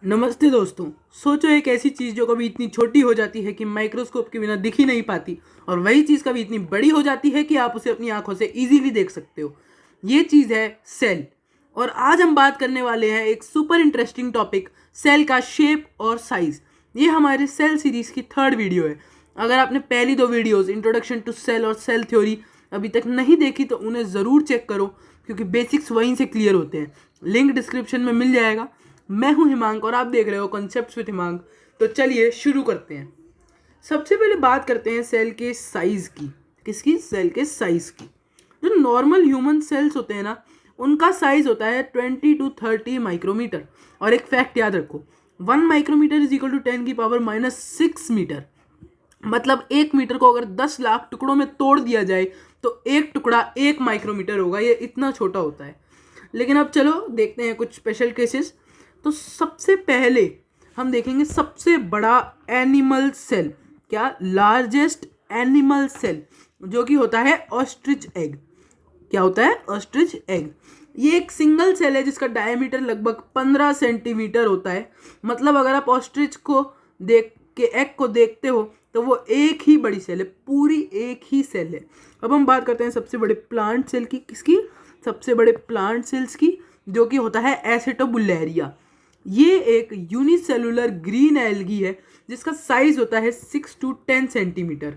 नमस्ते दोस्तों। सोचो एक ऐसी चीज़ जो कभी इतनी छोटी हो जाती है कि माइक्रोस्कोप के बिना दिख ही नहीं पाती, और वही चीज़ कभी इतनी बड़ी हो जाती है कि आप उसे अपनी आंखों से इजीली देख सकते हो। ये चीज़ है सेल। और आज हम बात करने वाले हैं एक सुपर इंटरेस्टिंग टॉपिक, सेल का शेप और साइज़। ये हमारे सेल सीरीज़ की थर्ड वीडियो है। अगर आपने पहली दो वीडियोज़ इंट्रोडक्शन टू सेल और सेल थ्योरी अभी तक नहीं देखी तो उन्हें ज़रूर चेक करो, क्योंकि बेसिक्स वहीं से क्लियर होते हैं। लिंक डिस्क्रिप्शन में मिल जाएगा। मैं हूं हिमांक और आप देख रहे हो कॉन्सेप्ट्स विद हिमांक। तो चलिए शुरू करते हैं। सबसे पहले बात करते हैं सेल के साइज़ की। किसकी? सेल के साइज़ की। जो नॉर्मल ह्यूमन सेल्स होते हैं ना, उनका साइज़ होता है 20 to 30 माइक्रोमीटर। और एक फैक्ट याद रखो, 1 माइक्रोमीटर इज इक्वल टू 10⁻⁻⁶मीटर। मतलब 1 मीटर को अगर 10 लाख टुकड़ों में तोड़ दिया जाए तो एक टुकड़ा 1 माइक्रोमीटर होगा। ये इतना छोटा होता है। लेकिन अब चलो देखते हैं कुछ स्पेशल केसेस। तो सबसे पहले हम देखेंगे सबसे बड़ा एनिमल सेल। क्या? लार्जेस्ट एनिमल सेल, जो कि होता है ऑस्ट्रिच एग। क्या होता है? Ostrich egg. ये एक सिंगल सेल है जिसका डायमीटर लगभग 15 सेंटीमीटर होता है। मतलब अगर आप ऑस्ट्रिच को देख के एग को देखते हो तो वो एक ही बड़ी सेल है, पूरी एक ही सेल है। अब हम बात करते हैं सबसे बड़े प्लांट सेल की। किसकी? सबसे बड़े प्लांट सेल्स की, जो कि होता है एसिटोबुलेरिया। ये एक यूनिसेलुलर ग्रीन एल्गी है जिसका साइज होता है 6 to 10 सेंटीमीटर।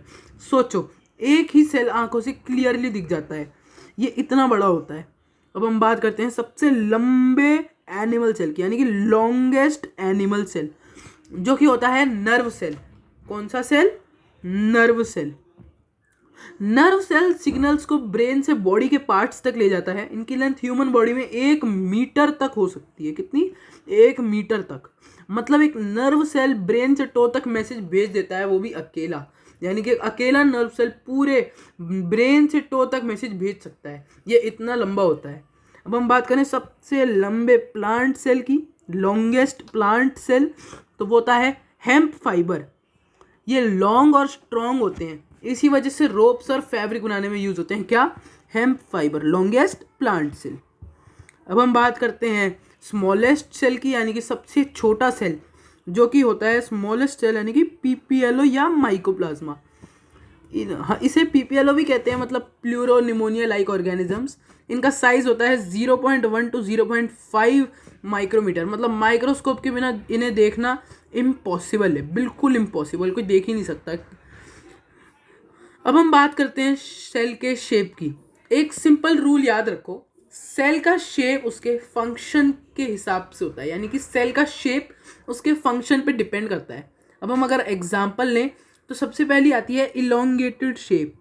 सोचो, एक ही सेल आंखों से क्लियरली दिख जाता है, ये इतना बड़ा होता है। अब हम बात करते हैं सबसे लंबे एनिमल सेल की, यानी कि लॉन्गेस्ट एनिमल सेल, जो कि होता है नर्व सेल। कौन सा cell? Nerve cell. Nerve cell signals को ब्रेन से बॉडी के पार्ट्स तक ले जाता है। इनकी लेंथ ह्यूमन बॉडी में 1 मीटर तक हो सकती है। कितनी? 1 मीटर तक। मतलब एक नर्व सेल ब्रेन से टो तक मैसेज भेज देता है, वो भी अकेला। यानी कि अकेला नर्व सेल पूरे ब्रेन से टो तक मैसेज भेज सकता है। ये इतना लंबा होता है। अब हम बात करें सबसे लंबे प्लांट सेल की, लॉन्गेस्ट प्लांट सेल, तो वो होता है हेम्प फाइबर। ये लॉन्ग और स्ट्रॉन्ग होते हैं, इसी वजह से रोप्स और फैब्रिक बनाने में यूज होते हैं। क्या? Hemp fibre, longest plant cell. अब हम बात करते हैं स्मॉलेस्ट सेल की, यानी कि सबसे छोटा सेल, जो कि होता है स्मॉलेस्ट सेल, यानी कि पीपीएलओ या माइकोप्लाज्मा। इसे पीपीएलओ भी कहते हैं, मतलब प्लूरो निमोनिया लाइक ऑर्गेनिजम्स। इनका साइज होता है 0.1 to 0.5 माइक्रोमीटर। मतलब माइक्रोस्कोप के बिना इन्हें देखना इम्पॉसिबल है, बिल्कुल इम्पॉसिबल, कोई देख ही नहीं सकता। अब हम बात करते हैं सेल के शेप की। एक सिंपल रूल याद रखो, सेल का शेप उसके फंक्शन के हिसाब से होता है। यानी कि सेल का शेप उसके फंक्शन पे डिपेंड करता है। अब हम अगर एग्जांपल लें तो सबसे पहली आती है इलोंगेटेड शेप।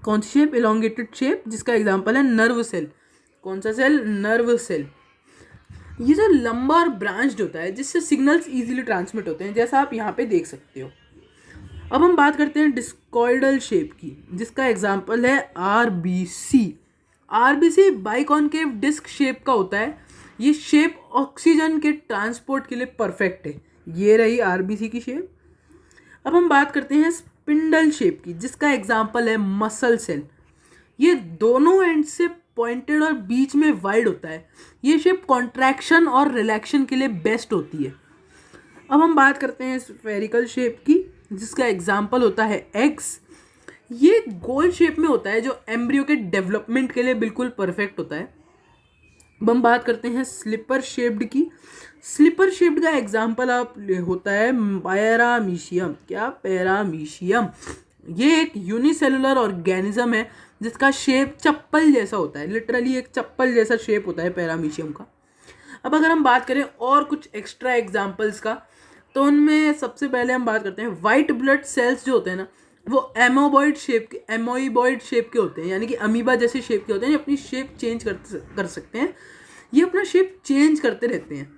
कौन सी शेप? इलोंगेटेड शेप, जिसका एग्जांपल है नर्व सेल। कौन सा सेल? Nerve cell. ये जो लंबा और ब्रांच्ड होता है, जिससे सिग्नल्स इजीली ट्रांसमिट होते हैं, जैसा आप यहाँ पे देख सकते हो। अब हम बात करते हैं डिस्कॉइडल शेप की, जिसका एग्जांपल है RBC. RBC biconcave disc shape का होता है। ये शेप ऑक्सीजन के ट्रांसपोर्ट के लिए परफेक्ट है। ये रही आरबीसी की शेप। अब हम बात करते हैं स्पिंडल शेप की, जिसका एग्जांपल है मसल सेल। ये दोनों एंड से पॉइंटेड और बीच में वाइड होता है। ये शेप कॉन्ट्रैक्शन और रिलैक्शन के लिए बेस्ट होती है। अब हम बात करते हैं स्फेरिकल शेप की, जिसका एग्जाम्पल होता है एग्स। ये गोल शेप में होता है, जो एम्ब्रियो के डेवलपमेंट के लिए बिल्कुल परफेक्ट होता है। अब हम बात करते हैं स्लिपर शेप्ड की। स्लिपर शेप्ड का एग्जाम्पल आप होता है पैरामीशियम। क्या? पैरामीशियम। ये एक यूनिसेलुलर ऑर्गेनिज्म है जिसका शेप चप्पल जैसा होता है। लिटरली एक चप्पल जैसा शेप होता है पैरामीशियम का। अब अगर हम बात करें और कुछ एक्स्ट्रा एग्जाम्पल्स का, तो उनमें सबसे पहले हम बात करते हैं वाइट ब्लड सेल्स जो होते हैं ना, वो एमोइबॉइड शेप के होते हैं। यानी कि अमीबा जैसे शेप के होते हैं, जो अपनी शेप चेंज कर सकते हैं। ये अपना शेप चेंज करते रहते हैं।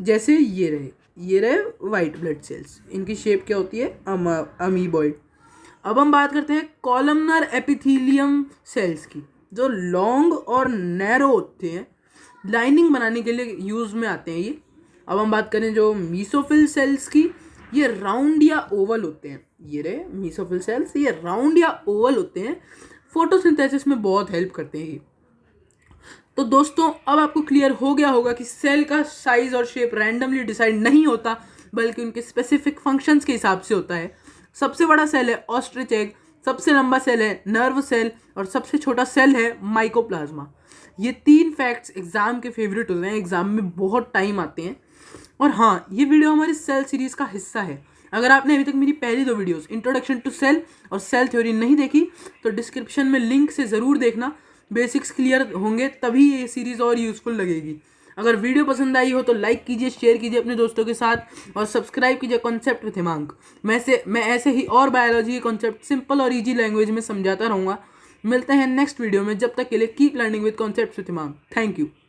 जैसे ये रहे वाइट ब्लड सेल्स, इनकी शेप क्या होती है? अमीबॉइड। अब हम बात करते हैं कॉलमनर एपिथेलियम सेल्स की, जो लॉन्ग और नैरो होते हैं, लाइनिंग बनाने के लिए यूज में आते हैं ये। अब हम बात करें जो मीसोफिल सेल्स की, ये राउंड या ओवल होते हैं। ये रहे मीसोफिल सेल्स, ये राउंड या ओवल होते हैं। फोटोसिंथेसिस में बहुत हेल्प करते हैं ये। तो दोस्तों अब आपको क्लियर हो गया होगा कि सेल का साइज और शेप रैंडमली डिसाइड नहीं होता, बल्कि उनके स्पेसिफिक फंक्शंस के हिसाब से होता है। सबसे बड़ा सेल है ऑस्ट्रिच एग, सबसे लंबा सेल है नर्व सेल और सबसे छोटा सेल है माइकोप्लाज्मा। ये 3 फैक्ट्स एग्जाम के फेवरेट होते हैं, एग्जाम में बहुत टाइम आते हैं। और हाँ, ये वीडियो हमारी सेल सीरीज का हिस्सा है। अगर आपने अभी तक मेरी पहली 2 वीडियोस इंट्रोडक्शन टू सेल और सेल थ्योरी नहीं देखी तो डिस्क्रिप्शन में लिंक से ज़रूर देखना। बेसिक्स क्लियर होंगे तभी ये सीरीज़ और यूज़फुल लगेगी। अगर वीडियो पसंद आई हो तो लाइक कीजिए, शेयर कीजिए अपने दोस्तों के साथ और सब्सक्राइब कीजिए कॉन्सेप्ट विथ हिमांक। मैं ऐसे ही और बायोलॉजी के कॉन्सेप्ट सिंपल और ईजी लैंग्वेज में समझाता रहूँगा। मिलते हैं नेक्स्ट वीडियो में, जब तक के लिए keep learning with concept with Himank. Thank you.